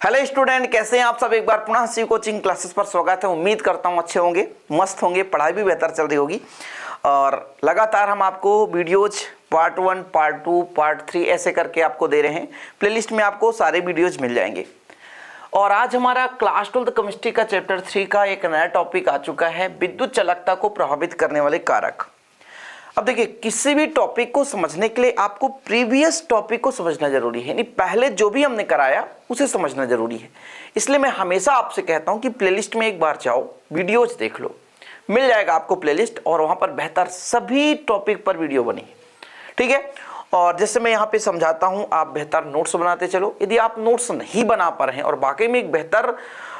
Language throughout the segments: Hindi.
हेलो स्टूडेंट, कैसे हैं आप सब। एक बार पुनः सी कोचिंग क्लासेस पर स्वागत है। उम्मीद करता हूं अच्छे होंगे, मस्त होंगे, पढ़ाई भी बेहतर चल रही होगी। और लगातार हम आपको वीडियोज पार्ट 1, पार्ट 2, पार्ट 3 ऐसे करके आपको दे रहे हैं। प्लेलिस्ट में आपको सारे वीडियोज मिल जाएंगे। और आज हमारा क्लास 12 केमिस्ट्री का चैप्टर 3 का एक नया टॉपिक आ चुका है, विद्युत चालकता को प्रभावित करने वाले कारक। अब देखिए, किसी भी टॉपिक को समझने के लिए आपको प्रीवियस टॉपिक को समझना जरूरी है, यानी पहले जो भी हमने कराया उसे समझना जरूरी है। इसलिए मैं हमेशा आपसे कहता हूं कि प्लेलिस्ट में एक बार जाओ, वीडियोज देख लो, मिल जाएगा आपको प्लेलिस्ट, और वहां पर बेहतर सभी टॉपिक पर वीडियो बनी है, ठीक है। और जैसे मैं यहाँ पे समझाता हूँ, आप बेहतर नोट्स बनाते चलो। यदि आप नोट्स नहीं बना पा रहे हैं और वाकई में एक बेहतर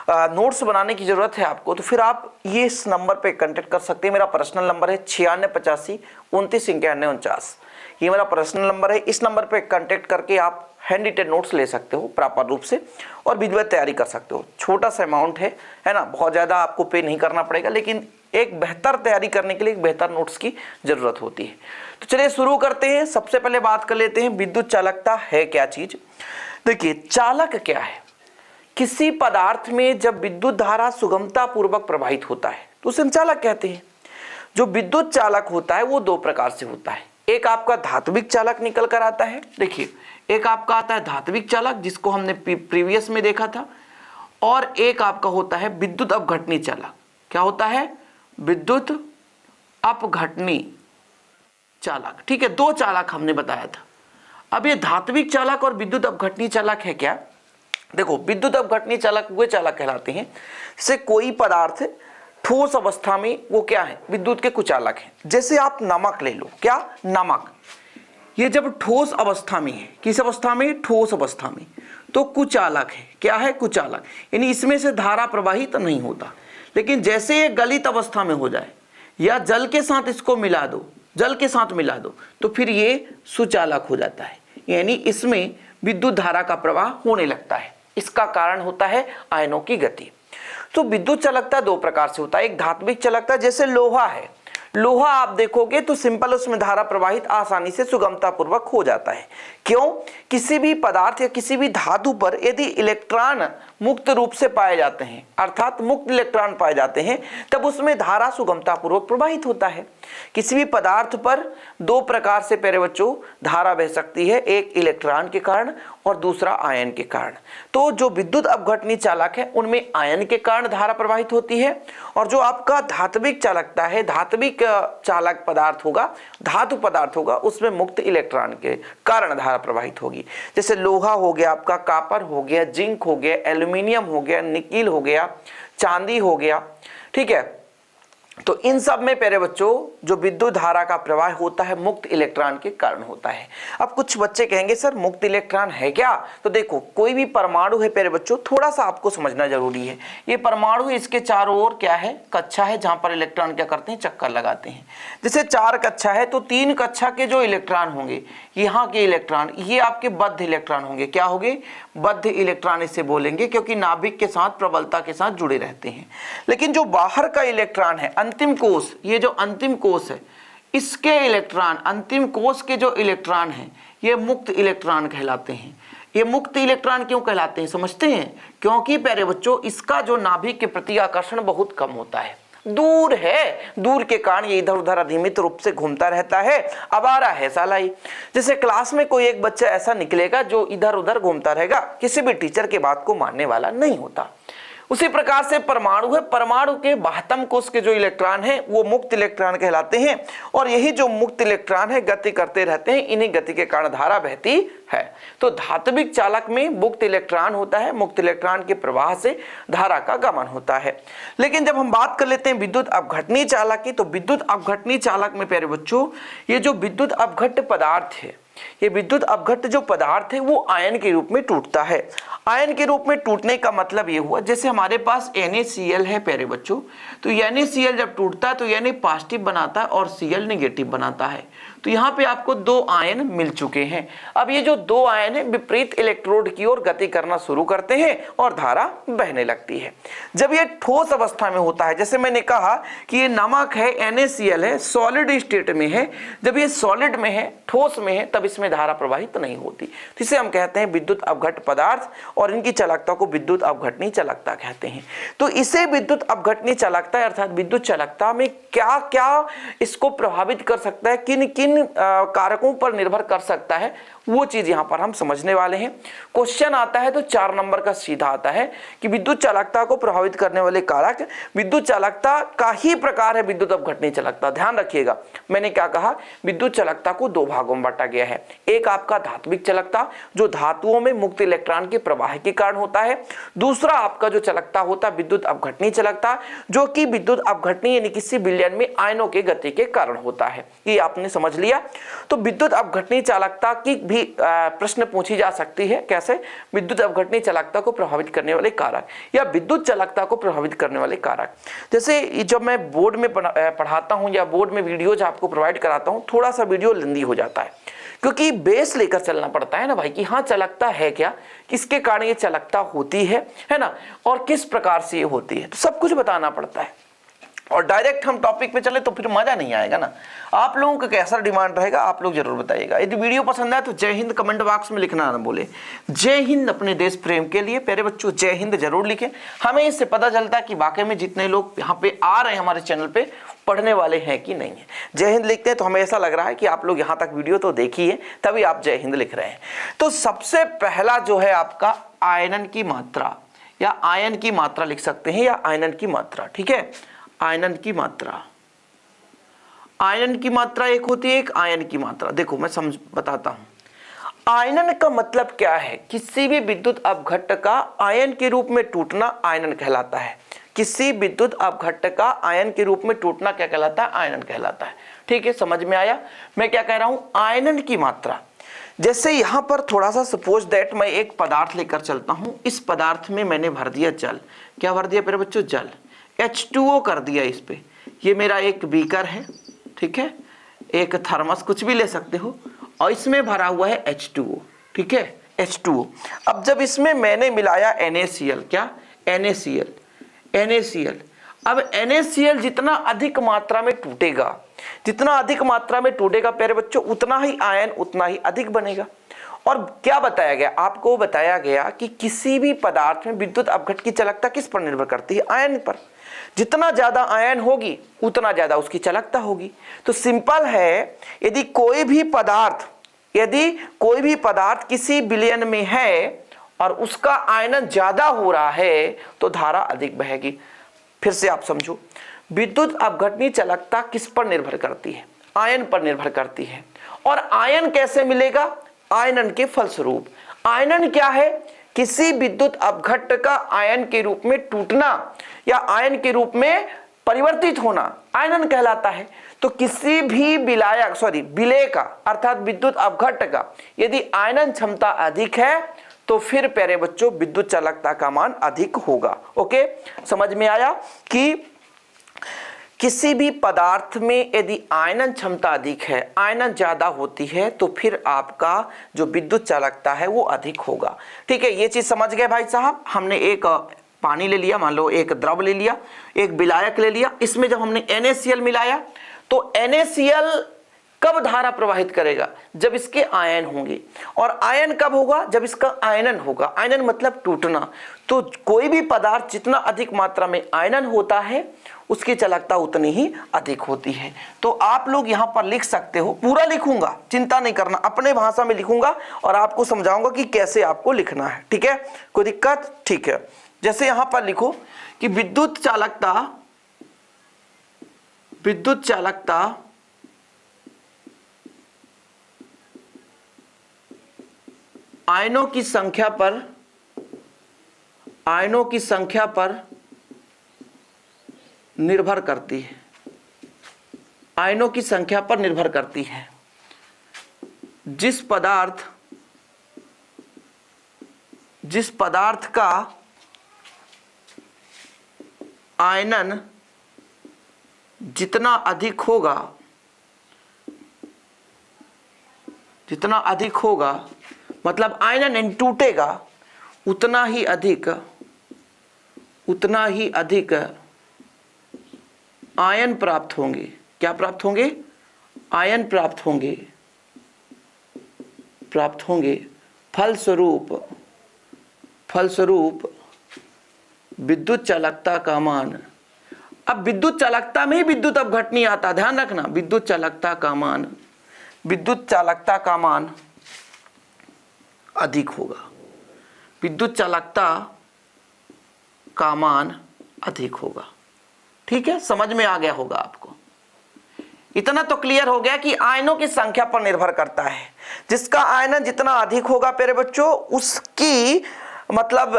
नोट्स बनाने की जरूरत है आपको, तो फिर आप ये इस नंबर पे कांटेक्ट कर सकते हैं। मेरा पर्सनल नंबर है 9685 29 91 49। ये मेरा पर्सनल नंबर है। इस नंबर पे कांटेक्ट करके आप हैंड रिटेन नोट्स ले सकते हो प्रॉपर रूप से और विधिवत तैयारी कर सकते हो। छोटा सा अमाउंट है ना, बहुत ज़्यादा आपको पे नहीं करना पड़ेगा, लेकिन एक बेहतर तैयारी करने के लिए एक बेहतर नोट्स की जरूरत होती है। तो चलिए शुरू करते हैं। सबसे पहले बात कर लेते हैं, विद्युत चालकता है क्या चीज। देखिए, चालक क्या है। किसी पदार्थ में जब विद्युत धारा सुगमता पूर्वक प्रवाहित होता है तो उसे हम चालक कहते हैं। जो विद्युत चालक होता है वो दो प्रकार से होता है। एक आपका धात्विक चालक निकल कर आता है। देखिए, एक आपका आता है धात्विक चालक, जिसको हमने प्रीवियस में देखा था, और एक आपका होता है विद्युत अपघटनी चालक। क्या होता है? विद्युत अपघटनी चालक, ठीक है। दो चालक हमने बताया था। अब ये धात्विक चालक और विद्युत अपघटनी चालक है क्या। देखो, विद्युत अपघटनी चालक वे चालक कहलाते हैं जैसे कोई पदार्थ ठोस अवस्था में वो क्या है, विद्युत के कुचालक है। जैसे आप नमक ले लो, क्या नमक, ये जब ठोस अवस्था में है, किस अवस्था में, ठोस अवस्था में, तो कुचालक है। क्या है? कुचालक, यानी इसमें से धारा प्रवाहित नहीं होता। लेकिन जैसे ये गलित अवस्था में हो जाए या जल के साथ इसको मिला दो, जल के साथ मिला दो, तो फिर ये सुचालक हो जाता है, यानी इसमें विद्युत धारा का प्रवाह होने लगता है। इसका कारण होता है आयनों की गति। तो विद्युत चालकता दो प्रकार से होता है। एक धात्विक चालकता, जैसे लोहा है, लोहा आप देखोगे तो सिंपल उसमें धारा प्रवाहित आसानी से सुगमता पूर्वक हो जाता है। क्यों? किसी भी पदार्थ या किसी भी धातु पर यदि इलेक्ट्रॉन मुक्त रूप से पाए जाते हैं, अर्थात मुक्त इलेक्ट्रॉन पाए जाते हैं, तब उसमें धारा सुगमता पूर्वक प्रवाहित होता है। किसी भी पदार्थ पर दो प्रकार से प्यारे बच्चों धारा बह सकती है, एक इलेक्ट्रॉन के कारण और दूसरा आयन के कारण। तो जो विद्युत अपघटनी चालक है उनमें आयन के कारण धारा प्रवाहित होती है, और जो आपका धात्विक चालकता है, धात्विक चालक पदार्थ होगा, धातु पदार्थ होगा, उसमें मुक्त इलेक्ट्रॉन के कारण धारा प्रवाहित होगी। जैसे लोहा हो गया आपका, कॉपर हो गया, जिंक हो गया, एल्यूमिनियम हो गया, निकिल हो गया, चांदी हो गया, ठीक है। तो इन सब में प्यारे बच्चों जो विद्युत धारा का प्रवाह होता है मुक्त इलेक्ट्रॉन के कारण होता है। अब कुछ बच्चे कहेंगे सर मुक्त इलेक्ट्रॉन है क्या। तो देखो, कोई भी परमाणु है प्यारे बच्चों, थोड़ा सा आपको समझना जरूरी है। ये परमाणु, इसके चारों ओर क्या है, कक्षा है, जहां पर इलेक्ट्रॉन क्या करते हैं, चक्कर लगाते हैं। जैसे 4 कक्षा है तो 3 कक्षा के जो इलेक्ट्रॉन होंगे, यहाँ के इलेक्ट्रॉन, ये आपके बद्ध इलेक्ट्रॉन होंगे। क्या होंगे? बद्ध इलेक्ट्रॉन इसे बोलेंगे, क्योंकि नाभिक के साथ प्रबलता के साथ जुड़े रहते हैं। लेकिन जो बाहर का इलेक्ट्रॉन है, अंतिम कोश, ये जो अंतिम कोश है, इसके इलेक्ट्रॉन, अंतिम कोश के जो इलेक्ट्रॉन हैं, ये मुक्त इलेक्ट्रॉन कहलाते हैं। ये मुक्त इलेक्ट्रॉन क्यों कहलाते हैं समझते हैं? क्योंकि प्यारे बच्चों इसका जो नाभिक के प्रति आकर्षण बहुत कम होता है, दूर है, दूर के कारण ये इधर उधर अनियमित रूप से घूमता रहता है, आवारा है साला ही। जैसे क्लास में कोई एक बच्चा ऐसा निकलेगा जो इधर उधर घूमता रहेगा, किसी भी टीचर के बात को मानने वाला नहीं होता। उसी प्रकार से परमाणु है, परमाणु के बाह्यतम कोश के जो इलेक्ट्रॉन है वो मुक्त इलेक्ट्रॉन कहलाते हैं, और यही जो मुक्त इलेक्ट्रॉन है गति करते रहते हैं, इन्हीं गति के कारण धारा बहती है। तो धात्विक चालक में मुक्त इलेक्ट्रॉन होता है, मुक्त इलेक्ट्रॉन के प्रवाह से धारा का गमन होता है। लेकिन जब हम बात कर लेते हैं विद्युत अपघटनी चालक की, तो विद्युत अपघटनी चालक में प्यारे बच्चों ये जो विद्युत अपघट्य पदार्थ है, ये विद्युत अपघट्य जो पदार्थ है वो आयन के रूप में टूटता है। आयन के रूप में टूटने का मतलब ये हुआ, जैसे हमारे पास NaCl है प्यारे बच्चों, तो NaCl जब टूटता है तो Na पॉजिटिव बनाता है और Cl नेगेटिव बनाता है। तो यहाँ पे आपको 2 आयन मिल चुके हैं। अब ये जो 2 आयन है विपरीत इलेक्ट्रोड की ओर गति करना शुरू करते हैं और धारा बहने लगती है। जब ये ठोस अवस्था में होता है, जैसे मैंने कहा कि ये नमक है, NaCl है, सॉलिड स्टेट में है, जब ये सॉलिड में है, ठोस में है, तब इसमें धारा प्रवाहित नहीं होती। तो इसे हम कहते हैं विद्युत अपघट्य पदार्थ और इनकी चालकता को विद्युत अपघटनी चालकता कहते हैं। तो इसे विद्युत अपघटनी चालकता अर्थात विद्युत चालकता में क्या क्या इसको प्रभावित कर सकता है, किन किन कारकों पर निर्भर कर सकता है, वो चीज यहां पर हम समझने वाले हैं। क्वेश्चन आता है तो 4 नंबर का सीधा आता है कि विद्युत चालकता को प्रभावित करने वाले कारक, विद्युत चालकता का ही प्रकार है विद्युत अपघटनी चालकता। ध्यान रखिएगा, मैंने क्या कहा, विद्युत चालकता को 2 भागों में बांटा गया है। एक आपका धात्विक चालकता जो धातुओं में मुक्त इलेक्ट्रॉन के प्रवाह के कारण होता है। दूसरा आपका जो चालकता होता है विद्युत अपघटनी चालकता, जो कि विद्युत अपघटनी यानी किसी विलयन में आयनों के गति के कारण होता है। ये आपने समझ लिया। तो विद्युत अपघटनी चालकता की भी प्रश्न पूछी जा सकती है। कैसे? विद्युत अपघटनी चालकता को प्रभावित करने वाले कारक या विद्युत चालकता को प्रभावित करने वाले कारक। जैसे जब मैं बोर्ड में पढ़ाता हूं या बोर्ड में वीडियोज आपको प्रोवाइड कराता हूं, थोड़ा सा वीडियो लेंदी हो जाता है क्योंकि बेस लेकर चलना पड़ता है ना भाई, कि हाँ चालकता है क्या, किसके कारण ये चालकता होती है ना, और किस प्रकार से ये होती है, तो सब कुछ बताना पड़ता है। और डायरेक्ट हम टॉपिक पे चले तो फिर मजा नहीं आएगा ना। आप लोगों का कैसा डिमांड रहेगा आप लोग जरूर बताइएगा। यदि वीडियो पसंद आए तो जय हिंद कमेंट बॉक्स में लिखना ना बोले। जय हिंद अपने देश प्रेम के लिए। प्यारे बच्चों जय हिंद जरूर लिखें। हमें इससे पता चलता है कि वाकई में जितने लोग यहाँ पे आ रहे हैं हमारे चैनल पे पढ़ने वाले हैं कि नहीं है। जय हिंद लिखते हैं तो हमें ऐसा लग रहा है कि आप लोग यहाँ तक वीडियो तो देखिए तभी आप जय हिंद लिख रहे हैं। तो सबसे पहला जो है आपका आयनन की मात्रा या आयन की मात्रा लिख सकते हैं या आयनन की मात्रा। ठीक है, आयनन की मात्रा। आयनन की मात्रा एक होती है, एक आयन की मात्रा। देखो मैं बताता हूं। आयनन का मतलब क्या है? किसी भी विद्युत अपघट्य का आयन के रूप में टूटना आयनन कहलाता है। किसी विद्युत अपघट्य का आयन के रूप में टूटना क्या कहलाता है? आयनन कहलाता है। ठीक है, समझ में आया मैं क्या कह रहा हूं? आयनन की मात्रा। जैसे यहां पर थोड़ा सा सपोज दैट मैं एक पदार्थ लेकर चलता हूं, इस पदार्थ में मैंने भर दिया जल। क्या भर दिया मेरे बच्चों? जल। H2O कर दिया इस पे। ये मेरा एक बीकर है, ठीक है, एक थर्मस कुछ भी ले सकते हो, और इसमें भरा हुआ है H2O। ठीक है, H2O। अब जब इसमें मैंने मिलाया NaCl, क्या? NaCl। अब NaCl जितना अधिक मात्रा में टूटेगा, जितना अधिक मात्रा में टूटेगा प्यारे बच्चों, उतना ही आयन उतना ही अधिक बनेगा। और क्या बताया गया? आपको बताया गया कि किसी भी पदार्थ में विद्युत अपघट्य की चालकता किस पर निर्भर करती है? आयन पर। जितना ज्यादा आयन होगी उतना ज्यादा उसकी चालकता होगी। तो सिंपल है, यदि कोई भी पदार्थ किसी विलयन में है और उसका आयनन ज्यादा हो रहा है तो धारा अधिक बहेगी। फिर से आप समझो, विद्युत अपघटनी चालकता किस पर निर्भर करती है? आयन पर निर्भर करती है। और आयन कैसे मिलेगा? आयनन के फलस्वरूप। आयनन क्या है? किसी विद्युत अपघट्य का आयन के रूप में टूटना या आयन के रूप में परिवर्तित होना आयनन कहलाता है। तो किसी भी विलय का अर्थात विद्युत अपघट्य का यदि आयनन क्षमता अधिक है तो फिर प्यारे बच्चों विद्युत चालकता का मान अधिक होगा। ओके, समझ में आया कि किसी भी पदार्थ में यदि आयनन क्षमता अधिक है, आयनन ज्यादा होती है, तो फिर आपका जो विद्युत चालकता है वो अधिक होगा। ठीक है, ये चीज समझ गए भाई साहब। हमने एक पानी ले लिया, मान लो एक द्रव ले लिया, एक विलायक ले लिया, इसमें जब हमने NaCl मिलाया तो NaCl कब धारा प्रवाहित करेगा? जब इसके आयन होंगे। और आयन कब होगा? जब इसका आयनन होगा। आयनन मतलब टूटना। तो कोई भी पदार्थ जितना अधिक मात्रा में आयनन होता है उसकी चालकता उतनी ही अधिक होती है। तो आप लोग यहां पर लिख सकते हो, पूरा लिखूंगा, चिंता नहीं करना, अपने भाषा में लिखूंगा और आपको समझाऊंगा कि कैसे आपको लिखना है। ठीक है, कोई दिक्कत? ठीक है, जैसे यहां पर लिखो कि विद्युत चालकता आयनों की संख्या पर निर्भर करती है। आयनों की संख्या पर निर्भर करती है। जिस पदार्थ का आयनन जितना अधिक होगा जितना अधिक होगा मतलब आयनन टूटेगा उतना ही अधिक आयन प्राप्त होंगे। क्या प्राप्त होंगे? आयन प्राप्त होंगे। फलस्वरूप विद्युत चालकता का मान, अब विद्युत चालकता में ही विद्युत अपघट नहीं आता, ध्यान रखना। विद्युत चालकता का मान अधिक होगा। विद्युत चालकता का मान अधिक होगा। ठीक है, समझ में आ गया होगा आपको। इतना तो क्लियर हो गया कि आयनों की संख्या पर निर्भर करता है। जिसका आयनन जितना अधिक होगा प्यारे बच्चों, उसकी मतलब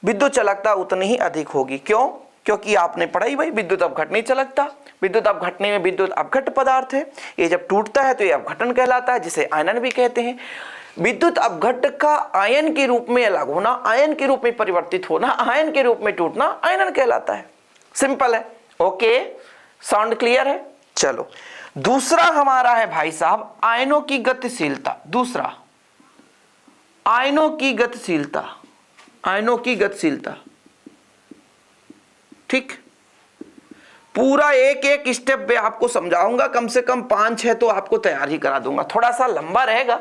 विद्युत चालकता उतनी ही अधिक होगी। क्यों? क्योंकि आपने पढ़ा ही भाई, विद्युत अपघट नहीं चलकता। विद्युत अपघटने में विद्युत अपघट पदार्थ है, ये जब टूटता है तो ये अपघटन कहलाता है, जिसे आयनन भी कहते हैं। विद्युत अपघट का आयन के रूप में अलग होना, आयन के रूप में परिवर्तित होना, आयन के रूप में टूटना आयनन कहलाता है। सिंपल है। ओके, साउंड क्लियर है? चलो, दूसरा हमारा है भाई साहब आयनों की गतिशीलता। दूसरा आयनों की गतिशीलता। ठीक, पूरा एक स्टेप पे आपको समझाऊंगा, कम से कम 5-6 तो आपको तैयार ही करा दूंगा। थोड़ा सा लंबा रहेगा,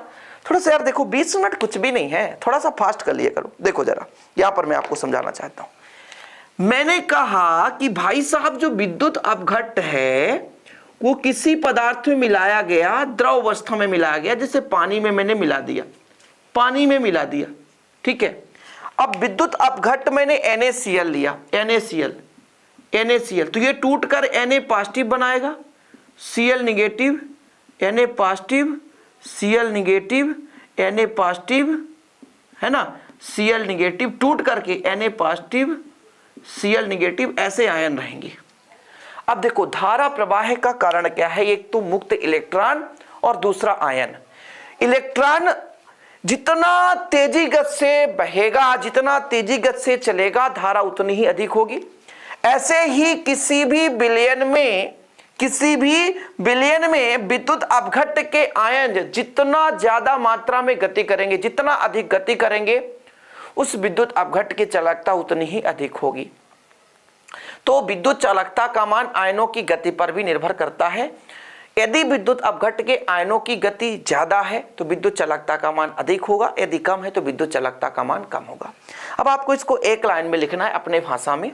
थोड़ा सा यार देखो 20 मिनट कुछ भी नहीं है, थोड़ा सा फास्ट कर लिया करो। देखो जरा यहां पर मैं आपको समझाना चाहता हूं। मैंने कहा कि भाई साहब जो विद्युत अपघट है वो किसी पदार्थ में मिलाया गया, द्रव अवस्था में मिलाया गया, जैसे पानी में मैंने मिला दिया। ठीक है, अब विद्युत अपघट मैंने NaCl लिया, NaCl, तो ये टूट कर Na पॉजिटिव बनाएगा, Cl negative, Na positive, Cl negative, Na positive, है ना, Cl निगेटिव, टूट करके Na पॉजिटिव, Cl निगेटिव, ऐसे आयन रहेंगे। अब देखो धारा प्रवाह का कारण क्या है? एक तो मुक्त इलेक्ट्रॉन और दूसरा आयन। इलेक्ट्रॉन जितना तेजी गति से बहेगा, जितना तेजी गति से चलेगा, धारा उतनी ही अधिक होगी। ऐसे ही किसी भी विलयन में विद्युत अपघट के आयन जितना ज्यादा मात्रा में गति करेंगे, जितना अधिक गति करेंगे, उस विद्युत अपघट की चालकता उतनी ही अधिक होगी। तो विद्युत चालकता का मान आयनों की गति पर भी निर्भर करता है। यदि विद्युत अपघट के आयनों की गति ज्यादा है तो विद्युत चालकता का मान अधिक होगा, यदि कम है तो विद्युत चालकता का मान कम होगा। अब आपको इसको एक लाइन में लिखना है अपने भाषा में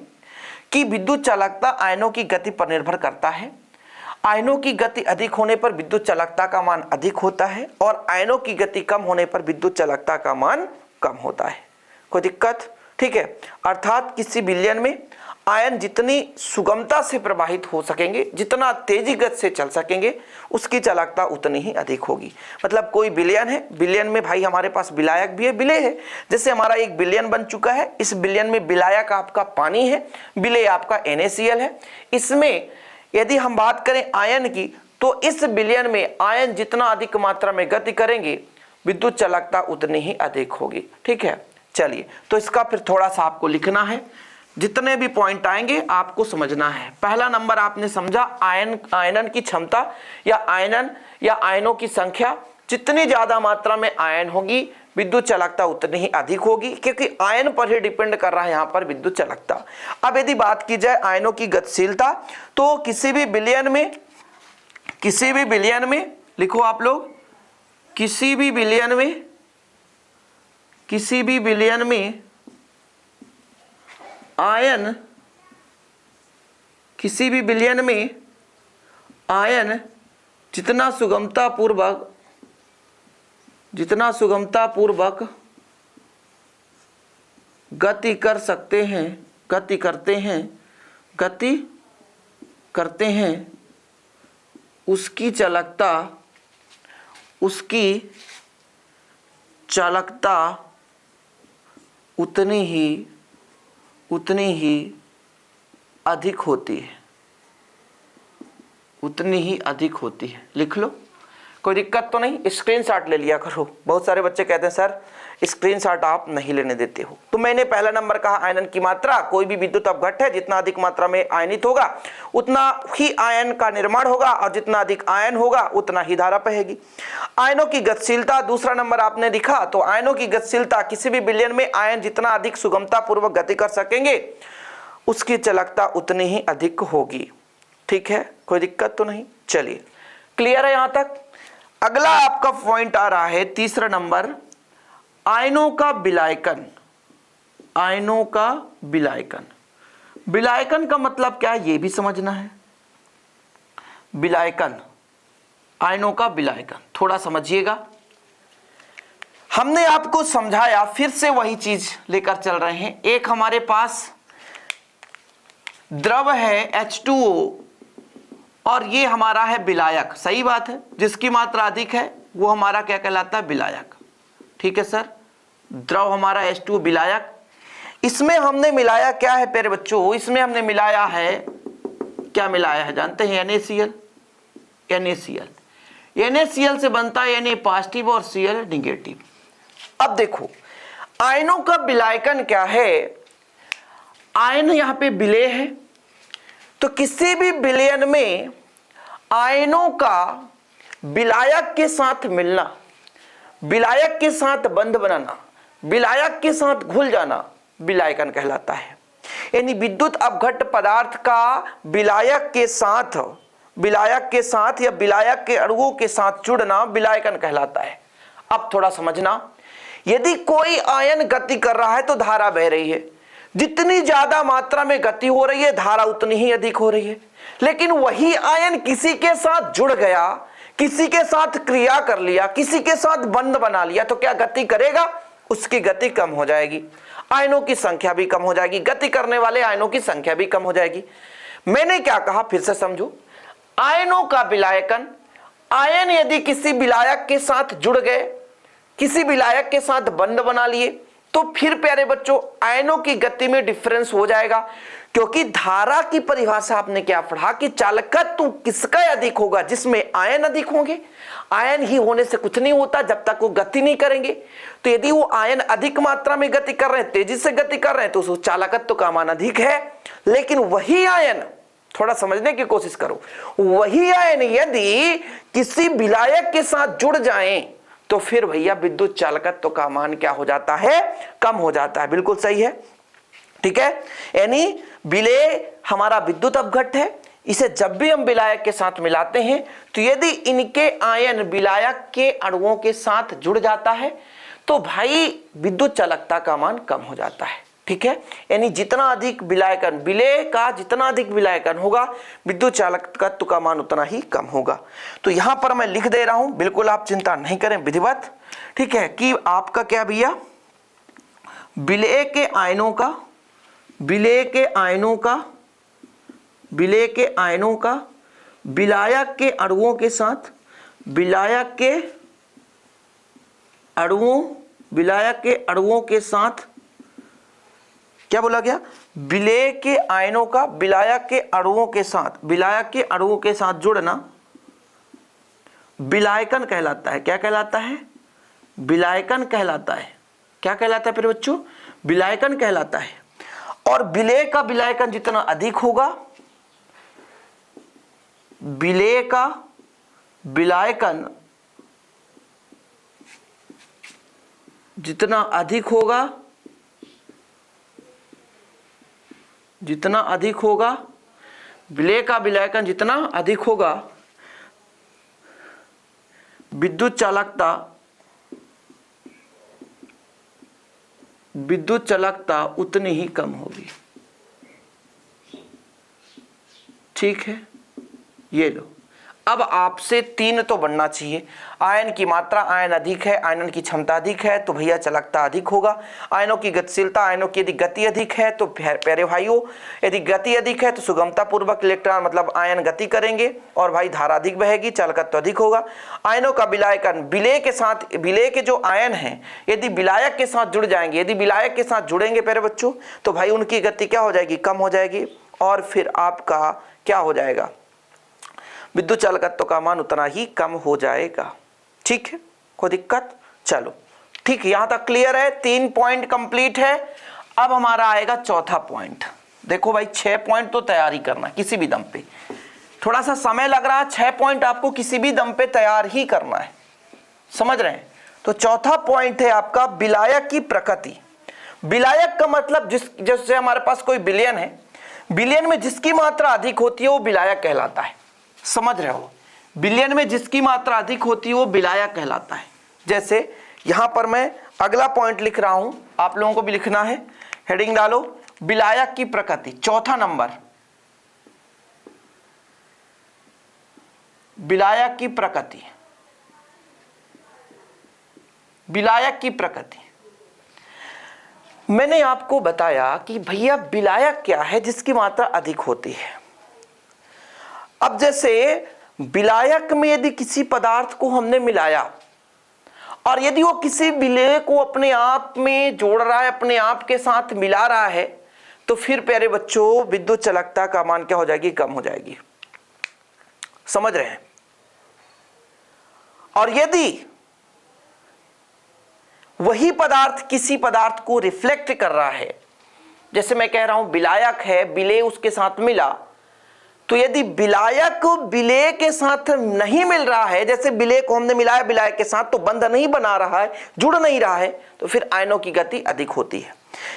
कि विद्युत चालकता आयनों की गति पर निर्भर करता है। आयनों की गति अधिक होने पर विद्युत चालकता का मान अधिक होता है और आयनों की गति कम होने पर विद्युत चालकता का मान कम होता है। कोई दिक्कत? ठीक है, अर्थात किसी विलयन में आयन जितनी सुगमता से प्रवाहित हो सकेंगे, जितना तेजी गति से चल सकेंगे, उसकी चालकता उतनी ही अधिक होगी। मतलब कोई विलयन है, विलयन में भाई हमारे पास विलायक भी है, विलेय है। जैसे हमारा एक विलयन बन चुका है, इस विलयन में विलायक आपका पानी है, विलेय आपका NaCl है। इसमें यदि हम बात करें आयन की, तो इस विलयन में आयन जितना अधिक मात्रा में गति करेंगे, विद्युत चालकता उतनी ही अधिक होगी। ठीक है, चलिए तो इसका फिर थोड़ा सा आपको लिखना है, जितने भी पॉइंट आएंगे आपको समझना है। पहला नंबर आपने समझा आयनन की क्षमता या आयनों की संख्या, जितनी ज्यादा मात्रा में आयन होगी विद्युत चालकता उतनी ही अधिक होगी, क्योंकि आयन पर ही डिपेंड कर रहा है यहाँ पर विद्युत चालकता। अब यदि बात की जाए आयनों की गतिशीलता, तो किसी भी विलयन में लिखो आप लोग, किसी भी विलयन में आयन जितना सुगमतापूर्वक गति करते हैं उसकी चालकता उतनी ही अधिक होती है। लिख लो, कोई दिक्कत तो नहीं, स्क्रीनशॉट ले लिया करो। बहुत सारे बच्चे कहते हैं सर स्क्रीनशॉट आप नहीं लेने देते हो। तो मैंने पहला नंबर कहा आयनन की मात्रा, कोई भी विद्युत अपघट्ट है जितना अधिक मात्रा में आयनित होगा उतना ही आयन का निर्माण होगा, और जितना अधिक आयन होगा उतना ही धारा बहेगी। आयनों की गतिशीलता, दूसरा नंबर आपने लिखा, तो आयनों की गतिशीलता, किसी भी विलयन में आयन जितना अधिक सुगमता पूर्वक गति कर सकेंगे उसकी चालकता उतनी ही अधिक होगी। ठीक है, कोई दिक्कत तो नहीं। चलिए क्लियर है यहां तक। अगला आपका पॉइंट आ रहा है तीसरा नंबर, आयनों का विलायकन। आयनों का विलायकन, विलायकन का मतलब क्या है ये भी समझना है। विलायकन, आयनों का विलायकन थोड़ा समझिएगा। हमने आपको समझाया, फिर से वही चीज लेकर चल रहे हैं। एक हमारे पास द्रव है H2O और ये हमारा है विलायक, सही बात है, जिसकी मात्रा अधिक है वो हमारा क्या कहलाता है, विलायक। ठीक है सर, द्रव हमारा H2O विलायक। इसमें हमने मिलाया क्या है प्यारे बच्चों, इसमें हमने मिलाया है, क्या मिलाया है जानते हैं, NaCl। NaCl से बनता है Na पॉजिटिव और Cl निगेटिव। अब देखो आयनों का विलायकन क्या है, आयन यहां पे विलेय है, तो किसी भी विलयन में आयनों का विलायक के साथ मिलना, विलायक के साथ बंध बनाना, विलायक के साथ घुल जाना विलायकन कहलाता है। यानी विद्युत अपघट्ट पदार्थ का विलायक के साथ या विलायक के अणुओं के साथ जुड़ना विलायकन कहलाता है। अब थोड़ा समझना, यदि कोई आयन गति कर रहा है तो धारा बह रही है, जितनी ज्यादा मात्रा में गति हो रही है धारा उतनी ही अधिक हो रही है। लेकिन वही आयन किसी के साथ जुड़ गया, किसी के साथ क्रिया कर लिया, किसी के साथ बंध बना लिया, तो क्या गति करेगा, उसकी गति कम हो जाएगी, आयनों की संख्या भी कम हो जाएगी, गति करने वाले आयनों की संख्या भी कम हो जाएगी। मैंने क्या कहा फिर से समझो, आयनों का विलायकन, आयन यदि किसी विलायक के साथ जुड़ गए, किसी विलायक के साथ बंध बना लिए, तो फिर प्यारे बच्चों आयनों की गति में डिफरेंस हो जाएगा। क्योंकि धारा की परिभाषा आपने क्या पढ़ा कि चालकत्व किसका अधिक होगा, जिसमें आयन अधिक होंगे। आयन ही होने से कुछ नहीं होता जब तक वो गति नहीं करेंगे। तो यदि वो आयन अधिक मात्रा में गति कर रहे हैं, तेजी से गति कर रहे हैं, तो उस चालकत्व का मान अधिक है। लेकिन वही आयन, थोड़ा समझने की कोशिश करो, वही आयन यदि किसी विलायक के साथ जुड़ जाएं तो फिर भैया विद्युत चालकत्व का मान क्या हो जाता है, कम हो जाता है। बिल्कुल सही है, ठीक है। यानी विलेय हमारा विद्युत अपघट्ट है, इसे जब भी हम विलायक के साथ मिलाते हैं तो यदि इनके आयन विलायक के अणुओं के साथ जुड़ जाता है तो भाई विद्युत चालकता का मान कम हो जाता है। ठीक है, यानी जितना अधिक विलायकन, विलेय का जितना अधिक विलायकन होगा विद्युत चालकत्व का मान उतना ही कम होगा। तो यहां पर मैं लिख दे रहा हूं, बिल्कुल आप चिंता नहीं करें विधिवत, ठीक है, कि आपका क्या भैया, विलेय के आयनों का विलायक के अणुओं के साथ, विलायक के अणुओं के साथ क्या बोला गया, विलेय के आयनों का विलायक के अणुओं के साथ जुड़ना विलायकन कहलाता है। क्या कहलाता है, विलायकन कहलाता है। क्या कहलाता है फिर बच्चों, विलायकन कहलाता है। और विलेय का विलायकन जितना अधिक होगा, विलेय का विलायकन जितना अधिक होगा, विलेय का विलायकन जितना अधिक होगा, विद्युत चालकता उतनी ही कम होगी। ठीक है, ये लो। अब आपसे 3 तो बनना चाहिए, आयन की मात्रा, आयन अधिक है, आयनन की क्षमता अधिक है तो भैया चालकता अधिक होगा। आयनों की गतिशीलता, आयनों की यदि गति अधिक है तो प्यारे भाइयों यदि गति अधिक है तो सुगमता पूर्वक इलेक्ट्रॉन मतलब आयन गति करेंगे और भाई धारा अधिक बहेगी, चालकत्व अधिक होगा। आयनों का विलायकन, विलेय के जो आयन हैं यदि विलायक के साथ जुड़ जाएंगे, यदि विलायक के साथ जुड़ेंगे प्यारे बच्चों तो भाई उनकी गति क्या हो जाएगी, कम हो जाएगी। और फिर आपका क्या हो जाएगा, विद्युत चालकत्व का मान उतना ही कम हो जाएगा। ठीक है, कोई दिक्कत? चलो ठीक है, यहां तक क्लियर है। 3 पॉइंट कंप्लीट है। अब हमारा आएगा चौथा पॉइंट। देखो भाई 6 पॉइंट तो तैयार ही करना किसी भी दम पे, थोड़ा सा समय लग रहा है, 6 पॉइंट आपको किसी भी दम पे तैयार ही करना है, समझ रहे हैं? तो चौथा पॉइंट है आपका विलायक की प्रकृति। विलायक का मतलब जैसे हमारे पास कोई विलयन है, विलयन में जिसकी मात्रा अधिक होती है वो विलायक कहलाता है। समझ रहे हो? विलयन में जिसकी मात्रा अधिक होती है वो विलायक कहलाता है। जैसे यहां पर मैं अगला पॉइंट लिख रहा हूं, आप लोगों को भी लिखना है, हेडिंग डालो विलायक की प्रकृति। चौथा नंबर, विलायक की प्रकृति। विलायक की प्रकृति मैंने आपको बताया कि भैया विलायक क्या है, जिसकी मात्रा अधिक होती है। अब जैसे विलायक में यदि किसी पदार्थ को हमने मिलाया और यदि वो किसी विलेय को अपने आप में जोड़ रहा है, अपने आप के साथ मिला रहा है, तो फिर प्यारे बच्चों विद्युत चालकता का मान क्या हो जाएगी? कम हो जाएगी। समझ रहे हैं? और यदि वही पदार्थ किसी पदार्थ को रिफ्लेक्ट कर रहा है, जैसे मैं कह रहा हूं विलायक है, विलेय उसके साथ मिला, तो यदि विलायक विलेय के साथ नहीं मिल रहा है, जैसे विलेय को हमने मिलाया विलायक के साथ तो बंध नहीं बना रहा है, जुड़ नहीं रहा है, तो फिर आयनों की गति अधिक होती है।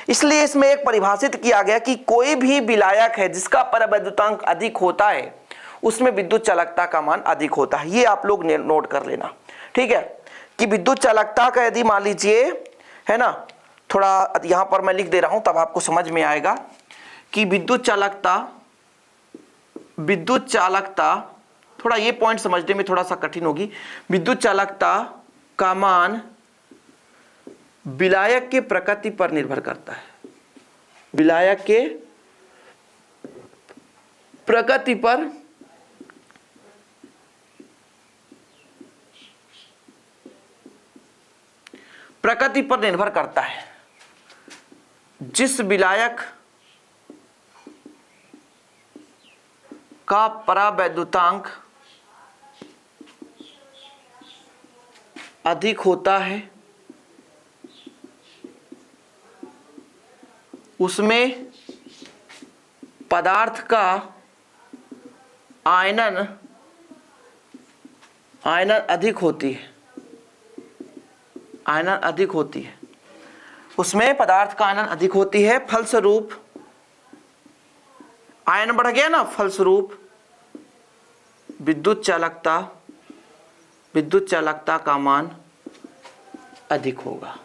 इसलिए इसमें एक परिभाषित किया गया कि कोई भी विलायक है जिसका परावैद्युतांक अधिक होता है उसमें विद्युत चालकता का मान अधिक होता है। ये आप लोग नोट कर लेना, ठीक है? कि विद्युत चालकता का यदि मान लीजिए, है ना, थोड़ा यहां पर मैं लिख दे रहा हूं तब आपको समझ में आएगा कि विद्युत चालकता थोड़ा ये पॉइंट समझने में थोड़ा सा कठिन होगी। विद्युत चालकता का मान विलायक के प्रकृति पर निर्भर करता है। विलायक के प्रकृति पर निर्भर करता है। जिस विलायक का परावैद्युतांक अधिक होता है उसमें पदार्थ का आयनन अधिक होती है। आयनन अधिक होती है, उसमें पदार्थ का आयनन अधिक होती है। फलस्वरूप आयन बढ़ गया ना, फलस्वरूप विद्युत चालकता का मान अधिक होगा।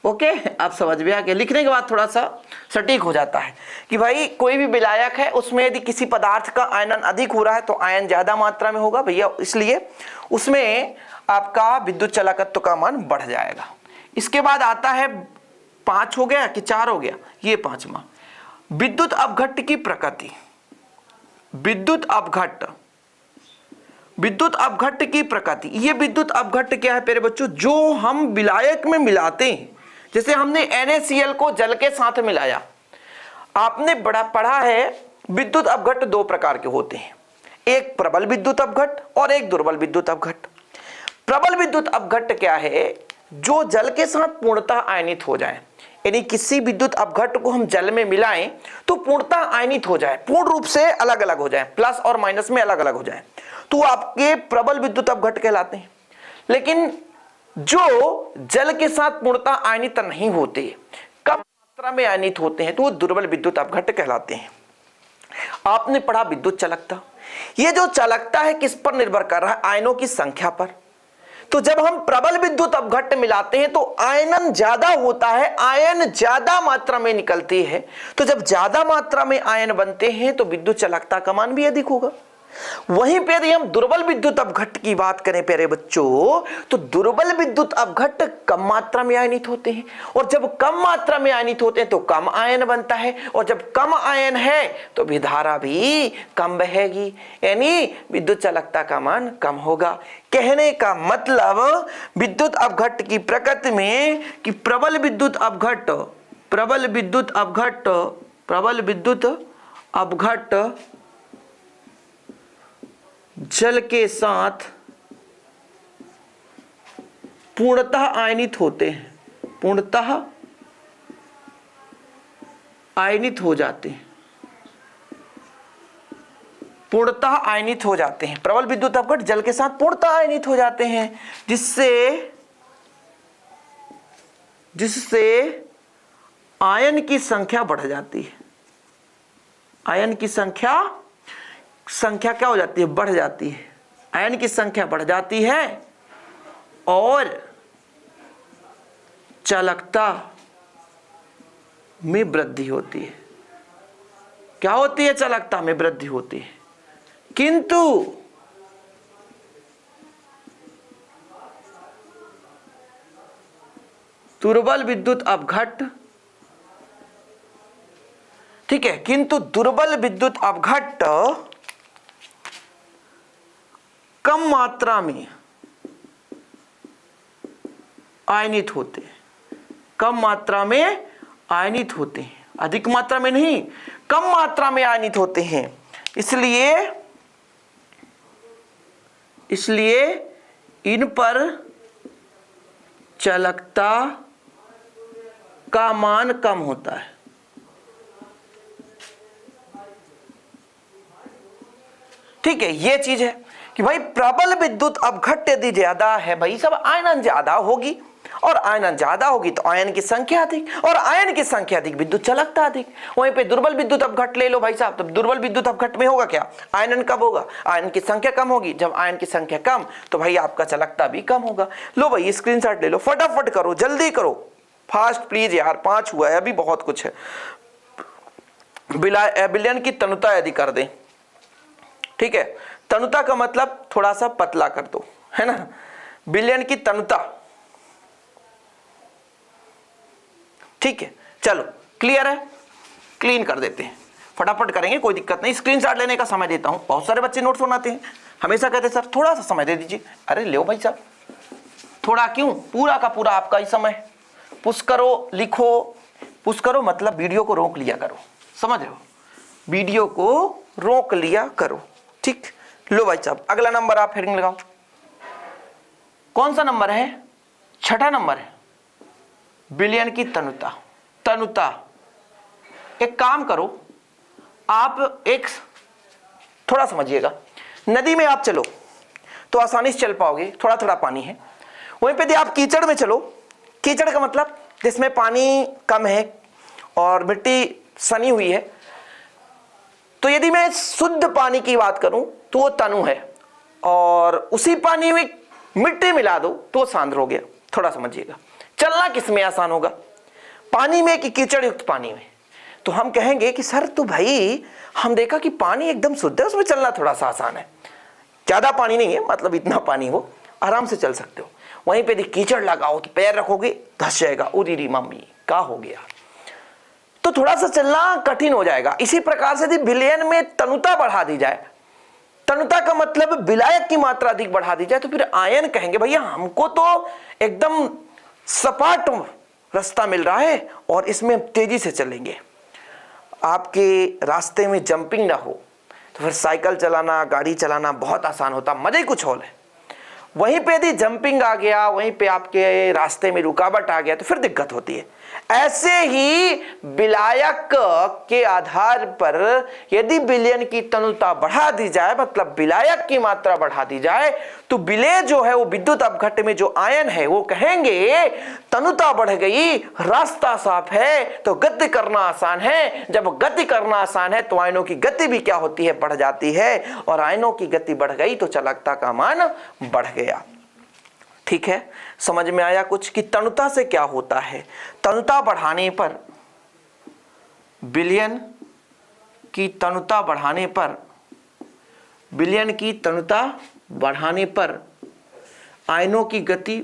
ओके, आप समझ में आ गया? लिखने के बाद थोड़ा सा सटीक हो जाता है कि भाई कोई भी विलायक है उसमें यदि किसी पदार्थ का आयनन अधिक हो रहा है तो आयन ज्यादा मात्रा में होगा भैया, इसलिए उसमें आपका विद्युत चालकत्व का मान बढ़ जाएगा। इसके बाद आता है 5 हो गया कि 4 हो गया, ये 5वां, विद्युत अपघट्ट की प्रकृति। विद्युत अपघट्ट की प्रकृति, ये विद्युत अपघट्ट क्या है प्यारे बच्चों? जो हम विलायक में मिलाते हैं, जैसे हमने NaCl को जल के साथ मिलाया, आपने बड़ा पढ़ा है विद्युत अपघट्ट 2 प्रकार के होते हैं, एक प्रबल विद्युत अपघट्ट और एक दुर्बल विद्युत अपघट्ट। प्रबल विद्युत अपघट्ट क्या है? जो जल के साथ पूर्णतः आयनित हो जाए, यानी किसी विद्युत अपघट्ट को हम जल में मिलाएं तो पूर्णतः आयनित हो जाए, पूर्ण रूप से अलग अलग हो जाए, प्लस और माइनस में अलग अलग हो जाए, तो आपके प्रबल विद्युत अपघट्ट कहलाते हैं। लेकिन जो जल के साथ पूर्णतः आयनित नहीं होते, कम मात्रा में आयनित होते हैं, तो वो दुर्बल विद्युत अपघट्ट कहलाते हैं। आपने पढ़ा विद्युत चालकता, ये जो चालकता है किस पर निर्भर कर रहा है? आयनों की संख्या पर। तो जब हम प्रबल विद्युत अपघट्ट मिलाते हैं तो आयनन ज्यादा होता है, आयन ज्यादा मात्रा में निकलती है, तो जब ज्यादा मात्रा में आयन बनते हैं तो विद्युत चालकता का मान भी अधिक होगा। वहीं पे यदि हम दुर्बल विद्युत अपघट्ट की बात करें प्यारे बच्चों, तो दुर्बल विद्युत अपघट्ट कम मात्रा में आयनित होते हैं, और जब कम मात्रा में आयनित होते हैं तो कम आयन बनता है, और जब कम आयन है तो विधारा भी कम बहेगी, यानी विद्युत चालकता का मान कम होगा। कहने का मतलब विद्युत अपघट्ट की प्रकृति में कि प्रबल विद्युत अपघट्ट जल के साथ पूर्णतः आयनित होते हैं, पूर्णतः आयनित हो जाते हैं, पूर्णतः आयनित हो जाते हैं। प्रबल विद्युत अपघट जल के साथ पूर्णतः आयनित हो जाते हैं, जिससे आयन की संख्या बढ़ जाती है। आयन की संख्या क्या हो जाती है? बढ़ जाती है। आयन की संख्या बढ़ जाती है और चालकता में वृद्धि होती है। क्या होती है? चालकता में वृद्धि होती है। किंतु दुर्बल विद्युत अपघट, ठीक है, किंतु दुर्बल विद्युत अपघट कम मात्रा में आयनित होते हैं, कम मात्रा में आयनित होते हैं, अधिक मात्रा में नहीं, कम मात्रा में आयनित होते हैं। इसलिए इन पर चालकता का मान कम होता है। ठीक है, यह चीज है कि भाई प्रबल विद्युत अपघट्य यदि ज्यादा है, भाई सब आयनन ज्यादा होगी, और आयनन ज्यादा होगी तो आयन की संख्या अधिक, और आयन की संख्या अधिक, विद्युत चालकता अधिक। वहीं पे दुर्बल विद्युत अपघट ले लो भाई साहब, तो दुर्बल विद्युत अपघट में होगा क्या? आयनन कब होगा? आयन की संख्या कम होगी। जब आयन की संख्या कम तो भाई आपका चालकता भी कम होगा। लो भाई स्क्रीनशॉट ले लो, फटाफट करो, जल्दी करो, फास्ट प्लीज यार, 5 हुआ है, अभी बहुत कुछ है। विलयन की तनुता यदि कर दें, ठीक है, तनुता का मतलब थोड़ा सा पतला कर दो, है ना। विलयन की तनुता, ठीक है, चलो क्लियर है, क्लीन कर देते हैं, फटाफट करेंगे, कोई दिक्कत नहीं। स्क्रीनशॉट लेने का समय देता हूं, बहुत सारे बच्चे नोट्स बनाते हैं, हमेशा कहते हैं सर थोड़ा सा समय दे दीजिए। अरे लो भाई साहब, थोड़ा क्यों, पूरा का पूरा आपका ही समय। पुश करो, लिखो, पुश करो मतलब वीडियो को रोक लिया करो, समझ रहे हो, वीडियो को रोक लिया करो, ठीक। लो भाई साहब, अगला नंबर आप हेडिंग लगाओ, कौन सा नंबर है? 6ठा नंबर है, विलयन की तनुता। तनुता, एक काम करो, आप एक थोड़ा समझिएगा, नदी में आप चलो तो आसानी से चल पाओगे, थोड़ा थोड़ा पानी है। वहीं पे यदि आप कीचड़ में चलो, कीचड़ का मतलब जिसमें पानी कम है और मिट्टी सनी हुई है, तो यदि मैं शुद्ध पानी की बात करूं तो वो तनु है, और उसी पानी में मिट्टी मिला दो तो सांद्र हो गया। थोड़ा समझिएगा, चलना किस में आसान होगा, पानी में कि कीचड़ युक्त पानी में? तो हम कहेंगे कि सर तो भाई हम देखा कि पानी एकदम शुद्ध है, उसमें चलना थोड़ा सा आसान है, ज्यादा पानी नहीं है, मतलब इतना पानी हो, आराम से चल सकते हो। वहीं पे यदि कीचड़ लगाओ तो पैर रखोगे धस जाएगा, उरी मम्मी क्या हो गया, तो थोड़ा सा चलना कठिन हो जाएगा। इसी प्रकार से यदि विलयन में तनुता बढ़ा दी जाए, तनुता का मतलब विलायक की मात्रा अधिक बढ़ा दी जाए, तो फिर आयन कहेंगे भैया हमको तो एकदम सपाट रास्ता मिल रहा है और इसमें हम तेजी से चलेंगे। आपके रास्ते में जंपिंग ना हो तो फिर साइकिल चलाना, गाड़ी चलाना बहुत आसान होता, मजा ही कुछ और है। वहीं पे यदि जंपिंग आ गया, वहीं पे आपके रास्ते में रुकावट आ गया तो फिर दिक्कत होती है। ऐसे ही विलायक के आधार पर यदि विलयन की तनुता बढ़ा दी जाए, मतलब विलायक की मात्रा बढ़ा दी जाए, तो विलय जो है वो विद्युत अपघट्य में जो आयन है वो कहेंगे तनुता बढ़ गई, रास्ता साफ है तो गति करना आसान है। जब गति करना आसान है तो आयनों की गति भी क्या होती है? बढ़ जाती है, और आयनों की गति बढ़ गई तो चालकता का मान बढ़ गया। ठीक है, समझ में आया कुछ कि तनुता से क्या होता है? तनुता बढ़ाने पर, विलयन की तनुता बढ़ाने पर, विलयन की तनुता बढ़ाने पर आयनों की गति,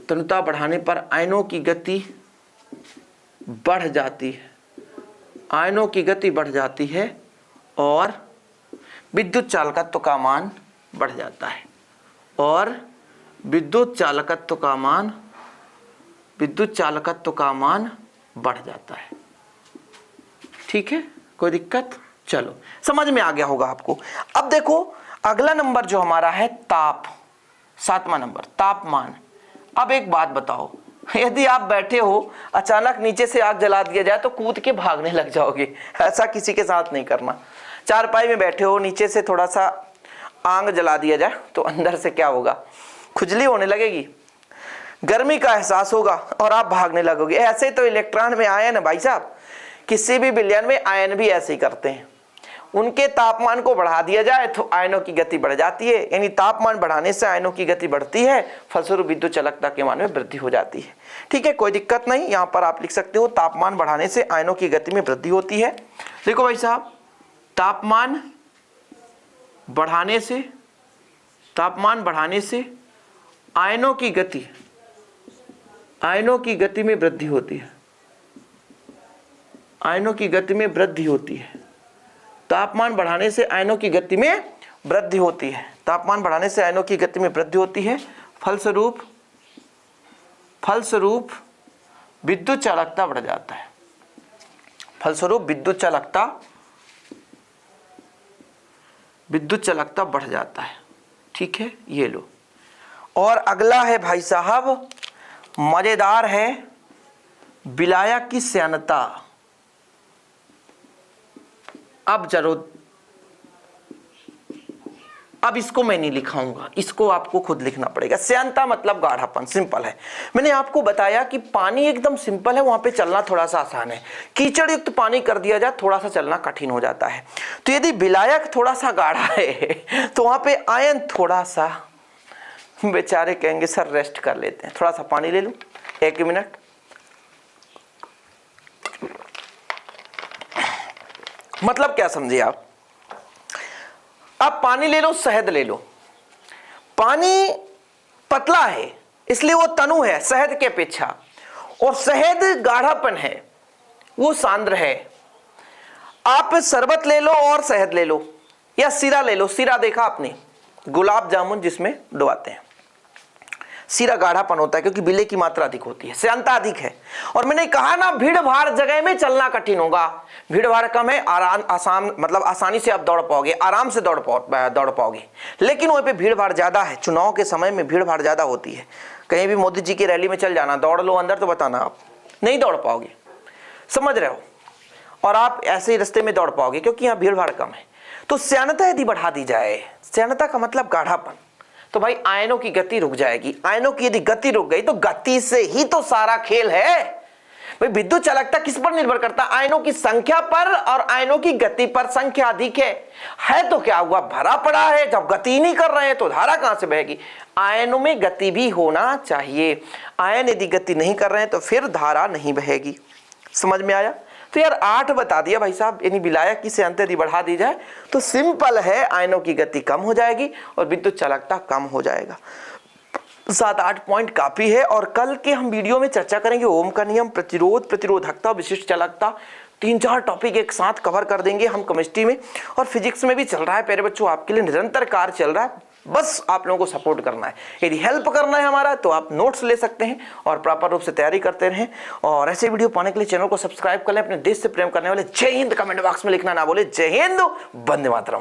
तनुता बढ़ाने पर आयनों की गति बढ़ जाती है, आयनों की गति बढ़ जाती है और विद्युत चालकत्व का मान बढ़ जाता है, और विद्युत चालकत्व का मान, विद्युत चालकत्व का मान बढ़ जाता है। ठीक है, कोई दिक्कत? चलो समझ में आ गया होगा आपको। अब देखो अगला नंबर जो हमारा है ताप, 7वां नंबर तापमान। अब एक बात बताओ, यदि आप बैठे हो अचानक नीचे से आग जला दिया जाए तो कूद के भागने लग जाओगे, ऐसा किसी के साथ नहीं करना। चारपाई में बैठे हो, नीचे से थोड़ा सा आग जला दिया जाए तो अंदर से क्या होगा, खुजली होने लगेगी, गर्मी का एहसास होगा और आप भागने लगोगे। ऐसे तो इलेक्ट्रॉन में आयन है भाई साहब, किसी भी विलयन में आयन भी ऐसे ही करते हैं। उनके तापमान को बढ़ा दिया जाए तो आयनों की गति बढ़ जाती है, यानी तापमान बढ़ाने से आयनों की गति बढ़ती है, फलस्वरूप विद्युत चालकता के मान में वृद्धि हो जाती है। ठीक है, कोई दिक्कत नहीं, यहाँ पर आप लिख सकते हो तापमान बढ़ाने से आयनों की गति में वृद्धि होती है। देखो भाई साहब, तापमान बढ़ाने से आयनों की गति में वृद्धि होती है, आयनों की गति में वृद्धि होती है। तापमान बढ़ाने से आयनों की गति में वृद्धि होती है, तापमान बढ़ाने से आयनों की गति में वृद्धि होती है, फलस्वरूप विद्युत चालकता बढ़ जाता है, फलस्वरूप विद्युत चालकता बढ़ जाता है। ठीक है, ये लो। और अगला है भाई साहब, मजेदार है, विलायक की श्यानता। अब इसको मैं नहीं लिखाऊंगा, इसको आपको खुद लिखना पड़ेगा। श्यानता मतलब गाढ़ापन, सिंपल है। मैंने आपको बताया कि पानी एकदम सिंपल है, वहां पे चलना थोड़ा सा आसान है। कीचड़ युक्त पानी कर दिया जाए थोड़ा सा चलना कठिन हो जाता है। तो यदि विलायक थोड़ा सा गाढ़ा है तो वहां पे आयन थोड़ा सा, बेचारे कहेंगे सर रेस्ट कर लेते हैं, थोड़ा सा पानी ले लूं, 1 मिनट। मतलब क्या समझे आप, अब पानी ले लो, शहद ले लो। पानी पतला है इसलिए वो तनु है शहद के अपेक्षा, और शहद गाढ़ापन है, वो सांद्र है। आप शरबत ले लो और शहद ले लो, या सीरा ले लो। सीरा देखा आपने, गुलाब जामुन जिसमें डुबाते हैं, सीरा गाढ़ापन होता है क्योंकि विलय की मात्रा अधिक होती है, श्यानता अधिक है। और मैंने कहा ना, भीड़ भाड़ जगह में चलना कठिन होगा, भीड़ भाड़ कम है, आसान मतलब आसानी से आप दौड़ पाओगे, आराम से दौड़ पाओगे। लेकिन वहीं पे भीड़ भाड़ ज्यादा है, चुनाव के समय में भीड़ भाड़ ज्यादा होती है। कहीं भी मोदी जी की रैली में चल जाना, दौड़ लो अंदर, तो बताना आप नहीं दौड़ पाओगे, समझ रहे हो। और आप ऐसे ही रास्ते में दौड़ पाओगे क्योंकि यहाँ भीड़ भाड़ कम है। तो श्यानता यदि बढ़ा दी जाए, श्यानता का मतलब गाढ़ापन, तो भाई आयनों की गति रुक जाएगी। आयनों की यदि गति रुक गई तो गति से ही तो सारा खेल है भाई। विद्युत चालकता किस पर निर्भर करता है, आयनों की संख्या पर और आयनों की गति पर। संख्या अधिक है तो क्या हुआ, भरा पड़ा है। जब गति नहीं कर रहे हैं तो धारा कहां से बहेगी। आयनों में गति भी होना चाहिए, आयन यदि गति नहीं कर रहे हैं तो फिर धारा नहीं बहेगी। समझ में आया। तो यार 8 बता दिया भाई साहब, यानी विलायक की श्यानता यदि बढ़ा दी जाए तो सिंपल है, आयनों की गति कम हो जाएगी और विद्युत चालकता कम हो जाएगा। 7-8 पॉइंट काफी है। और कल के हम वीडियो में चर्चा करेंगे ओम का नियम, प्रतिरोध, प्रतिरोधकता, विशिष्ट चालकता, 3-4 टॉपिक एक साथ कवर कर देंगे हम। केमिस्ट्री में और फिजिक्स में भी चल रहा है प्यारे बच्चों, आपके लिए निरंतर कार्य चल रहा है। बस आप लोगों को सपोर्ट करना है। यदि हेल्प करना है हमारा तो आप नोट्स ले सकते हैं और प्रॉपर रूप से तैयारी करते रहें। और ऐसे वीडियो पाने के लिए चैनल को सब्सक्राइब कर लें। अपने देश से प्रेम करने वाले जय हिंद कमेंट बॉक्स में लिखना ना बोले। जय हिंद, वंदे मातरम।